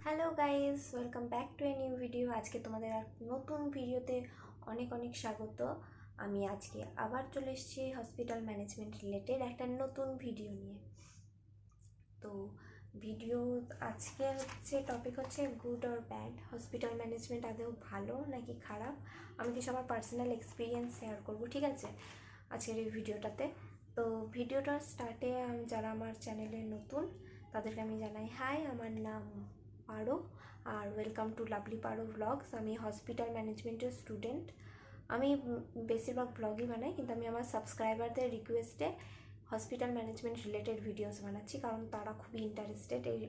Hello guys, welcome back to a new video. আজকে তোমাদের আর নতুন ভিডিওতে অনেক অনেক স্বাগত। আমি আজকে আবার চলে এসেছি হসপিটাল ম্যানেজমেন্ট রিলেটেড একটা নতুন ভিডিও নিয়ে। তো ভিডিও আজকে টপিক হচ্ছে good or bad, hospital management আদৌ ভালো নাকি খারাপ। আমি কিছু আমার পার্সোনাল এক্সপিরিয়েন্স শেয়ার করব, ঠিক আছে, আজকের এই ভিডিওটাতে। তো ভিডিওটার স্টার্টে যারা আমার চ্যানেলে নতুন তাদেরকে আমি জানাই হাই, আমার নাম পারো আর ওয়েলকাম টু লাভলি পারো ব্লগস। আমি হসপিটাল ম্যানেজমেন্টের স্টুডেন্ট। আমি বেশিরভাগ ব্লগই বানাই, কিন্তু আমি আমার সাবস্ক্রাইবারদের রিকোয়েস্টে হসপিটাল ম্যানেজমেন্ট রিলেটেড ভিডিওস বানাচ্ছি, কারণ তারা খুবই ইন্টারেস্টেড এই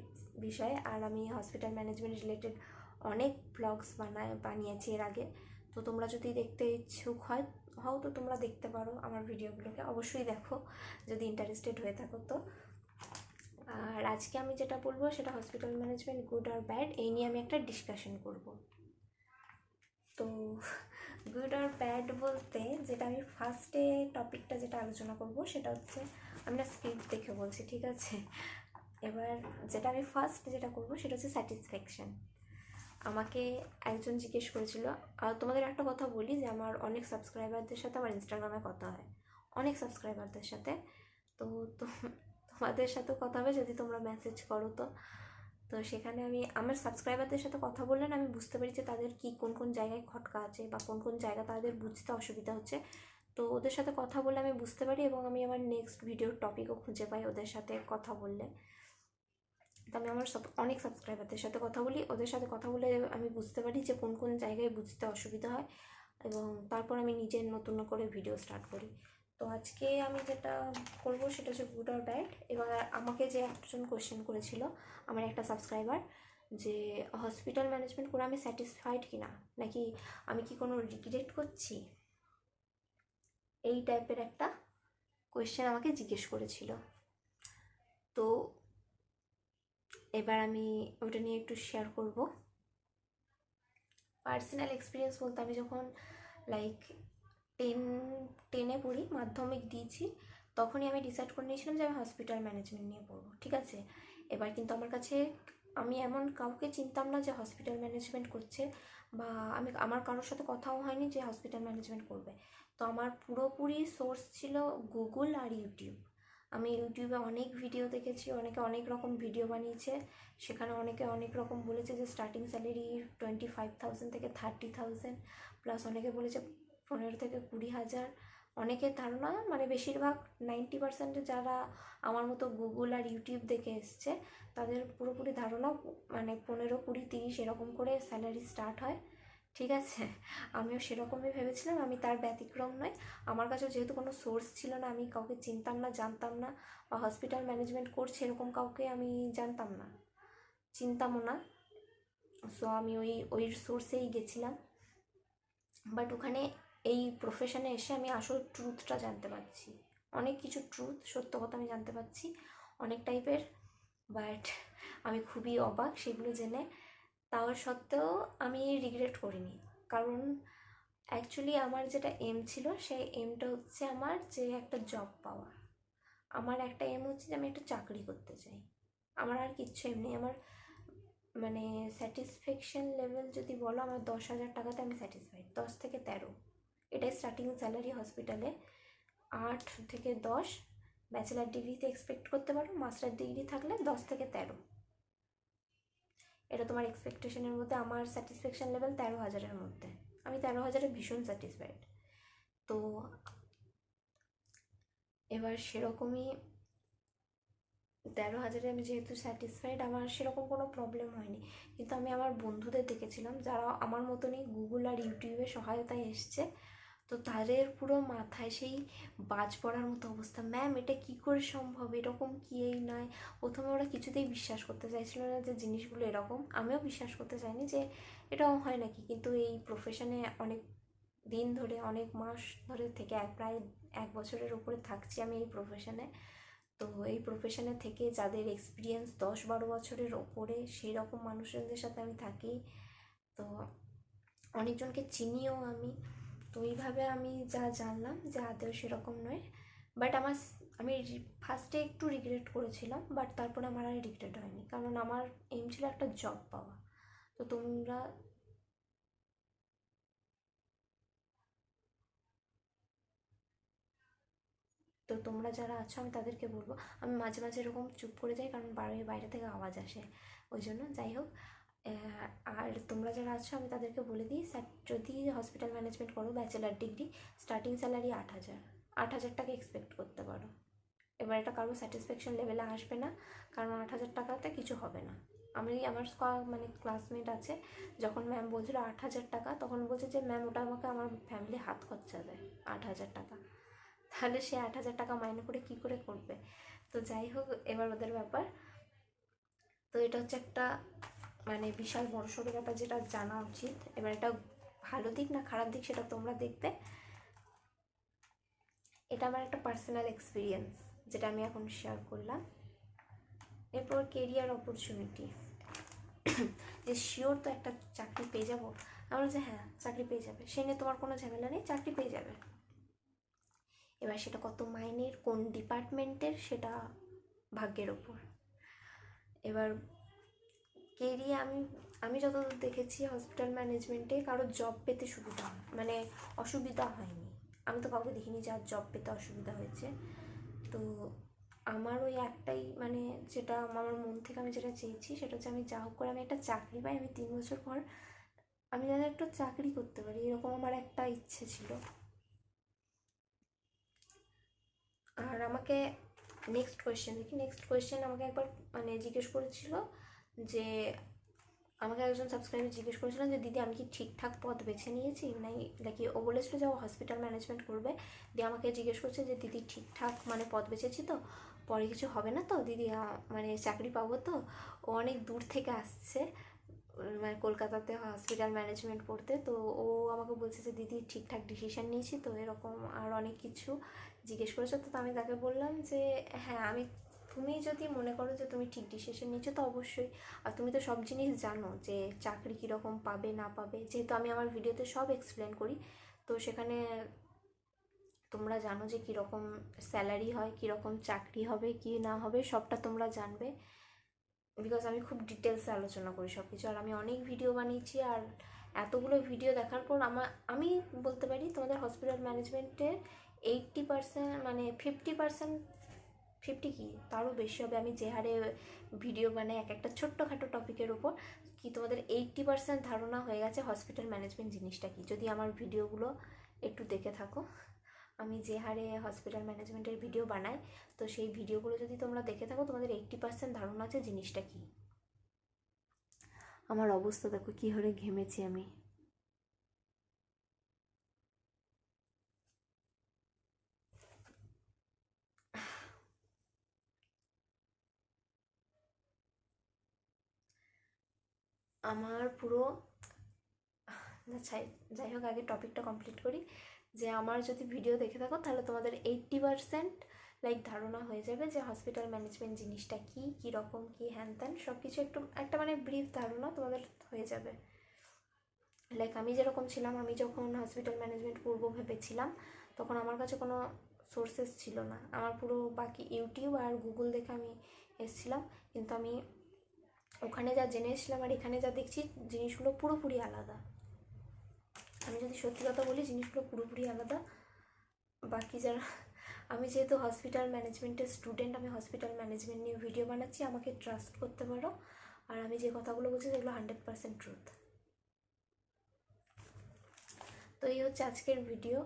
বিষয়ে। আর আমি হসপিটাল ম্যানেজমেন্ট রিলেটেড অনেক ব্লগস বানিয়েছি এর আগে। তো তোমরা যদি দেখতে ইচ্ছুক হও তো তোমরা দেখতে পারো আমার ভিডিওগুলোকে, অবশ্যই দেখো যদি ইন্টারেস্টেড হয়ে থাকো তো। আর আজকে আমি যেটা বলবো সেটা হসপিটাল ম্যানেজমেন্ট গুড আর ব্যাড, এই নিয়ে আমি একটা ডিসকাশন করব। তো গুড আর ব্যাড বলতে যেটা আমি ফার্স্টে টপিকটা যেটা আলোচনা করব সেটা হচ্ছে, আমি না স্ক্রিপ্ট দেখে বলছি, ঠিক আছে। এবার যেটা আমি ফার্স্ট যেটা করব সেটা হচ্ছে স্যাটিসফ্যাকশান। আমাকে একজন জিজ্ঞেস করেছিল, আর তোমাদের একটা কথা বলি যে আমার অনেক সাবস্ক্রাইবারদের সাথে আমার ইনস্টাগ্রামে কথা হয়, অনেক সাবস্ক্রাইবারদের সাথে। তো তোমাদের সাথেও কথা হবে যদি তোমরা মেসেজ করো। তো তো সেখানে আমি আমার সাবস্ক্রাইবারদের সাথে কথা বললে আমি বুঝতে পারি যে তাদের কি কোন কোন জায়গায় খটকা আছে বা কোন কোন জায়গা তাদের বুঝতে অসুবিধা হচ্ছে। তো ওদের সাথে কথা বললে আমি বুঝতে পারি, এবং আমি আমার নেক্সট ভিডিওর টপিকও খুঁজে পাই ওদের সাথে কথা বললে। তো আমি আমার অনেক সাবস্ক্রাইবারদের সাথে কথা বলি, ওদের সাথে কথা বলে আমি বুঝতে পারি যে কোন কোন জায়গায় বুঝতে অসুবিধা হয়, এবং তারপর আমি নিজের নতুন করে ভিডিও স্টার্ট করি। তো আজকে আমি যেটা করব সেটা হচ্ছে গুড অর ব্যাড। এবার আমাকে যে একজন কোয়েশ্চেন করেছিল আমার একটা সাবস্ক্রাইবার, যে হসপিটাল ম্যানেজমেন্ট করে আমি স্যাটিসফাইড কিনা, নাকি আমি কি কোনো রিগ্রেট করছি, এই টাইপের একটা কোয়েশ্চেন আমাকে জিজ্ঞেস করেছিল। তো এবার আমি ওটা নিয়ে একটু শেয়ার করব। পার্সোনাল এক্সপিরিয়েন্স বলতে, আমি যখন লাইক টেনে পড়ি, মাধ্যমিক দিয়েছি, তখনই আমি ডিসাইড করে নিয়েছিলাম যে আমি হসপিটাল ম্যানেজমেন্ট নিয়ে পড়বো, ঠিক আছে। এবার কিন্তু আমার কাছে, আমি এমন কাউকে চিনতাম না যে হসপিটাল ম্যানেজমেন্ট করছে, বা আমার কারোর সাথে কথাও হয়নি যে হসপিটাল ম্যানেজমেন্ট করবে। তো আমার পুরোপুরি সোর্স ছিল গুগল আর ইউটিউব। আমি ইউটিউবে অনেক ভিডিও দেখেছি, অনেকে অনেক রকম ভিডিও বানিয়েছে, সেখানে অনেকে অনেক রকম বলেছে যে স্টার্টিং স্যালারি 25,000 থেকে 30,000, প্লাস অনেকে বলেছে 15 থেকে 20,000। অনেকের ধারণা, মানে বেশিরভাগ 90% যারা আমার মতো গুগল আর ইউটিউব দেখে এসছে, তাদের পুরোপুরি ধারণা মানে 15, 20, 30 এরকম করে স্যালারি স্টার্ট হয়, ঠিক আছে। আমিও সেরকমই ভেবেছিলাম, আমি তার ব্যতিক্রম নয়। আমার কাছেও যেহেতু কোনো সোর্স ছিল না, আমি কাউকে চিনতাম না, জানতাম না, বা হসপিটাল ম্যানেজমেন্ট করছে এরকম কাউকে আমি জানতাম না, চিনতামও না। সো আমি ওই সোর্সেই গেছিলাম। বাট ওখানে এই প্রফেশনে এসে আমি আসল ট্রুথটা জানতে পারছি, অনেক কিছু সত্য কথা আমি জানতে পারছি অনেক টাইপের। বাট আমি খুবই অবাক সেগুলো জেনে। তাও সত্ত্বেও আমি রিগ্রেট করিনি, কারণ অ্যাকচুয়ালি আমার যেটা এম ছিল, সেই এমটা হচ্ছে আমার যে একটা জব পাওয়া। আমার একটা এম হচ্ছে যে আমি একটা চাকরি করতে চাই, আমার আর কিচ্ছু এম নেই। আমার মানে স্যাটিসফ্যাকশন লেভেল যদি বলো, আমার 10,000 টাকাতে আমি স্যাটিসফাইড, 10 থেকে 13, এটাই স্টার্টিং স্যালারি হসপিটালে। 8 থেকে 10 ব্যাচেলার ডিগ্রিতে এক্সপেক্ট করতে পারো, মাস্টার ডিগ্রি থাকলে 10 থেকে 13, এটা তোমার এক্সপেকটেশনের মধ্যে। আমার স্যাটিসফ্যাকশন লেভেল 13,000-এর মধ্যে, আমি 13,000-এ ভীষণ স্যাটিসফাইড। তো এবার সেরকমই 13,000-এ আমি যেহেতু স্যাটিসফাইড, আমার সেরকম কোনো প্রবলেম হয়নি। কিন্তু আমি আমার বন্ধুদের দেখেছিলাম যারা আমার মতনই গুগল আর ইউটিউবের সহায়তায় এসছে, তো তাদের পুরো মাথায় সেই বাজ পড়ার মতো অবস্থা, ম্যাম এটা কী করে সম্ভব, এরকম কি এই নয়। প্রথমে ওরা কিছুতেই বিশ্বাস করতে চাইছিল না যে জিনিসগুলো এরকম, আমিও বিশ্বাস করতে চাইনি যে এটাও হয় নাকি। কিন্তু এই প্রফেশনে অনেক দিন ধরে, অনেক মাস ধরে থেকে, প্রায় 1 বছরের উপরে থাকছি আমি এই প্রফেশনে। তো এই প্রফেশনে থেকে যাদের এক্সপিরিয়েন্স 10-12 বছরের ওপরে, সেই রকম মানুষদের সাথে আমি থাকি, তো অনেকজনকে চিনিও আমি। তো এইভাবে আমি যা জানলাম যে আদৌ সেরকম নয়। বাট আমি ফার্স্টে একটু রিগ্রেট করেছিলাম, বাট তারপরে আমার আর রিগ্রেট হয়নি, কারণ আমার এম ছিল একটা জব পাওয়া। তো তোমরা যারা আছো আমি তাদেরকে বলবো, আমি মাঝে মাঝে এরকম চুপ করে যাই কারণ বাড়ির বাইরে থেকে আওয়াজ আসে, ওই জন্য। যাই হোক, আর তোমরা যারা আছো আমি তাদেরকে বলে দিই, স্যার যদি হসপিটাল ম্যানেজমেন্ট করো ব্যাচেলার ডিগ্রি, স্টার্টিং স্যালারি 8,000 টাকা এক্সপেক্ট করতে পারো। এবার এটা কারো স্যাটিসফ্যাকশন লেভেলে আসবে না, কারণ 8,000 টাকাতে কিছু হবে না। আমার মানে ক্লাসমেট আছে, যখন ম্যাম বলছিল 8,000 টাকা, তখন বলছে যে ম্যাম ওটা আমাকে আমার ফ্যামিলি হাত খরচা দেয় 8,000 টাকা। তাহলে সে 8,000 টাকা মাইনে করে কী করে করবে? তো যাই হোক, এবার ওদের ব্যাপার। তো এটা হচ্ছে একটা মানে বিশাল বড়সড় ব্যাপার, যেটা জানা উচিত। এবার এটা ভালো দিক না খারাপ দিক সেটা তোমরা দেখবে। এটা আমার একটা পার্সোনাল এক্সপিরিয়েন্স, যেটা আমি এখন শেয়ার করলাম। এরপর কেরিয়ার অপরচুনিটি, যে শিওর তো একটা চাকরি পেয়ে যাবো, আমি বলছি হ্যাঁ চাকরি পেয়ে যাবে, সে নিয়ে তোমার কোনো ঝামেলা নেই, চাকরি পেয়ে যাবে। এবার সেটা কত মাইনের, কোন ডিপার্টমেন্টের, সেটা ভাগ্যের ওপর। এবার কেরিয়ার আমি যতদূর দেখেছি হসপিটাল ম্যানেজমেন্টে কারো জব পেতে সুবিধা মানে অসুবিধা হয়নি। আমি তো কাউকে দেখিনি যার জব পেতে অসুবিধা হয়েছে। তো আমার ওই একটাই মানে যেটা আমার মন থেকে আমি যেটা চেয়েছি সেটা হচ্ছে, আমি যা হোক করে আমি একটা চাকরি পাই, আমি 3 বছর পর আমি যাতে একটা চাকরি করতে পারি, এরকম আমার একটা ইচ্ছে ছিল। আর আমাকে নেক্সট কোয়েশ্চেন আমাকে একবার মানে জিজ্ঞেস করেছিল, যে আমাকে একজন সাবস্ক্রাইবার জিজ্ঞেস করেছিলেন যে দিদি আমি কি ঠিকঠাক পথ বেছে নিয়েছি নাকি ও বলেছিল যে ও হসপিটাল ম্যানেজমেন্ট করবে, দিয়ে আমাকে জিজ্ঞেস করছে যে দিদি ঠিকঠাক মানে পথ বেছেছি তো, পরে কিছু হবে না তো দিদি, মানে চাকরি পাবো তো? ও অনেক দূর থেকে আসছে মানে কলকাতাতে হসপিটাল ম্যানেজমেন্ট পড়তে। তো ও আমাকে বলছে যে দিদি ঠিকঠাক ডিসিশন নিয়েছি তো, এরকম আর অনেক কিছু জিজ্ঞেস করেছো। তো আমি তাকে বললাম যে হ্যাঁ, তুমি যদি মনে করো যে তুমি ঠিক ডিসিশন নিয়েছো তো অবশ্যই। আর তুমি তো সব জিনিস জানো যে চাকরি কীরকম পাবে না পাবে, যেহেতু আমি আমার ভিডিওতে সব এক্সপ্লেন করি, তো সেখানে তোমরা জানো যে কীরকম স্যালারি হয়, কীরকম চাকরি হবে কি না হবে, সবটা তোমরা জানবে, বিকজ আমি খুব ডিটেলসে আলোচনা করি সব কিছু। আর আমি অনেক ভিডিও বানিয়েছি, আর এতগুলো ভিডিও দেখার পর আমি বলতে পারি তোমাদের হসপিটাল ম্যানেজমেন্টের 80% মানে 50%, 50 কি তারও বেশি হবে, আমি যে হারে ভিডিও বানাই এক একটা ছোট্টখাটো টপিকের ওপর, কি তোমাদের 80% ধারণা হয়ে গেছে হসপিটাল ম্যানেজমেন্ট জিনিসটা কি, যদি আমার ভিডিওগুলো একটু দেখে থাকো। আমি যে হারে হসপিটাল ম্যানেজমেন্টের ভিডিও বানাই, তো সেই ভিডিওগুলো যদি তোমরা দেখে থাকো তোমাদের 80% ধারণা আছে জিনিসটা কি। আমার অবস্থা দেখো কী হারে ঘেমেছি আমি। আমার পুরো যাই হোক, আগে টপিকটা কমপ্লিট করি। যে আমার যদি ভিডিও দেখে থাকো তাহলে তোমাদের 80% লাইক ধারণা হয়ে যাবে যে হসপিটাল ম্যানেজমেন্ট জিনিসটা কী, কীরকম কী হ্যান ত্যান সব কিছু একটু একটা মানে ব্রিফ ধারণা তোমাদের হয়ে যাবে। লাইক আমি যেরকম ছিলাম, আমি যখন হসপিটাল ম্যানেজমেন্ট পড়বো ভেবেছিলাম, তখন আমার কাছে কোনো সোর্সেস ছিল না, আমার পুরো বাকি ইউটিউব আর গুগল দেখে আমি এসেছিলাম। কিন্তু আমি ওখানে যা জেনে এসেছিলাম আর এখানে যা দেখছি জিনিসগুলো পুরোপুরি আলাদা। আমি যদি সত্যি কথা বলি, জিনিসগুলো পুরোপুরি আলাদা। বাকি যারা, আমি যেহেতু হসপিটাল ম্যানেজমেন্টের স্টুডেন্ট, আমি হসপিটাল ম্যানেজমেন্ট নিয়ে ভিডিও বানাচ্ছি, আমাকে ট্রাস্ট করতে পারো। আর আমি যে কথাগুলো বলছি সেগুলো 100% ট্রুথ। তো এই হচ্ছে আজকের ভিডিও।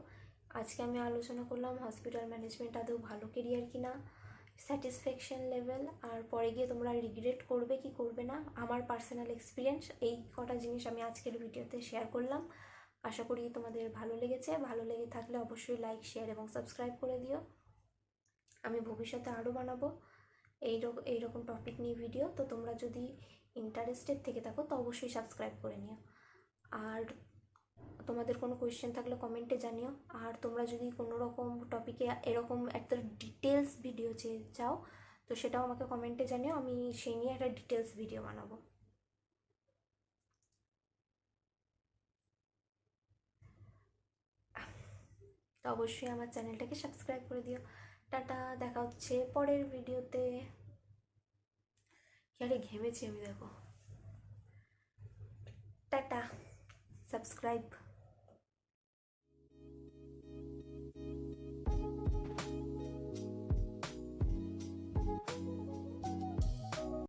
আজকে আমি আলোচনা করলাম হসপিটাল ম্যানেজমেন্ট আদৌ ভালো কেরিয়ার কিনা, স্যাটিসফ্যাকশন লেভেল, আর পরে গিয়ে তোমরা রিগ্রেট করবে কি করবে না, আমার পার্সোনাল এক্সপিরিয়েন্স, এই কটা জিনিস আমি আজকের ভিডিওতে শেয়ার করলাম। আশা করি তোমাদের ভালো লেগেছে। ভালো লেগে থাকলে অবশ্যই লাইক, শেয়ার এবং সাবস্ক্রাইব করে দিও। আমি ভবিষ্যতে আরও বানাবো এইরকম টপিক নিয়ে ভিডিও। তো তোমরা যদি ইন্টারেস্টেড থেকে থাকো তো অবশ্যই সাবস্ক্রাইব করে নিও। আর তোমাদের কোনো কোয়েশ্চেন থাকলে কমেন্টে জানিও। আর তোমরা যদি কোনো রকম টপিকে এরকম একটা ডিটেলস ভিডিও চাও তো সেটাও আমাকে কমেন্টে জানিও, আমি সেই নিয়ে একটা ডিটেলস ভিডিও বানাবো। তো অবশ্যই আমার চ্যানেলটাকে সাবস্ক্রাইব করে দিও। টাটা, দেখা হচ্ছে পরের ভিডিওতে। কি আরে ঘেমেছি আমি দেখো। সাবস্ক্রাইব।